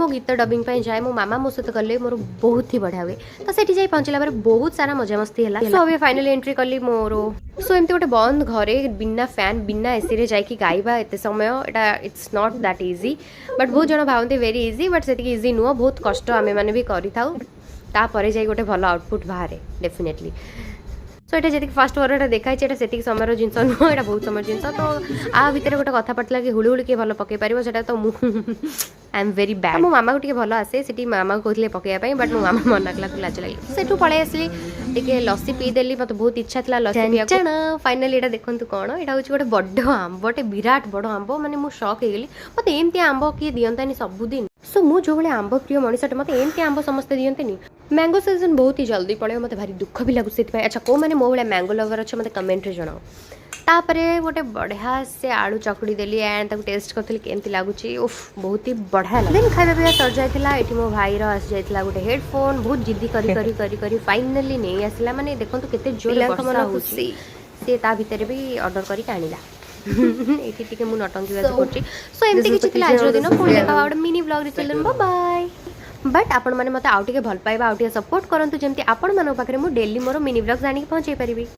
मो गीत डबिंग जाए मो मामा मो सहित गले मोर बहुत ही बढ़िया हुए तो सेठी जाई पहुंचला बारे बहुत सारा मजा मस्ती है सो अभी फाइनली एंट्री कली मोर सो एमती गोटे बंद घरे बिना फैन बिना एसी रे जाई गाइबा एते समय एटा it's not that easy but बहुत जन भावते वेरी इजी बट सेटिक इजी नुह बहुत कष्ट आमे माने भी करि थाउ तापरे जाई गोटे भल आउटपुट बाहर डेफिनेटली सो ये जी फास्ट वर्ड देखाई से समय जिन नुह यहाँ बहुत समय जिन तो आ भितर गोटे कथा पड़ता कि हुड़ी हुड़ी किए भल पकई पार से तो आई एम वेरी बैड मो मामा को भल आसे से मामा को कहते पकईवाई बट मो मामा मना कला लाज लगे से पलि आसली टे लस्सी पीदेली मतलब बहुत इच्छा था लस्सी फाइनाली यहाँ देखूँ कौन यहाँ हूँ गोटे बड़ आंबटे विराट बड़ आंब मैंने मुझे शक हो गली मत एमती आंब किए दिंतानी सबुदिन सो मु जो भाई आंब प्रिय मनीषटे मत एमती आंब समस्ते दियंतेनी मैंगो सीजन बहुत ही जल्दी पड़े मत भारी दुख भी लगुच अच्छा कौ मैंने मो भाई मैंगो लवर अच्छे मत कमेंट रे जनाओ तापरे गोटे बढ़िया से आलू चकड़ी देली एंड ताको टेस्ट करथली केमती लागुची उफ बहुत ही बढ़िया लगे देन खाଇବା पिया सर जायतिला एठी मो भाई रो आस जायतिला गोटे हेडफोन बहुत जिद्दी करी फाइनली नहीं आसला माने देखंतु केते जोर वर्षा होची से ता भीतर भी ऑर्डर करी आनिला एठी टिके मु नटंकी बाज करची सो एमती किछि थिला आज दिन पुणी देखा गोटे मिनी व्लॉग रे चिल्ड्रन बाय बाय बट आपण माने मते आउ टिके भल पाइबा आउ टिके सपोर्ट करंतु जेमती आपण मानो पाखरे मु डेली मोर मिनी व्लॉग जानि पहुंचै परिबी।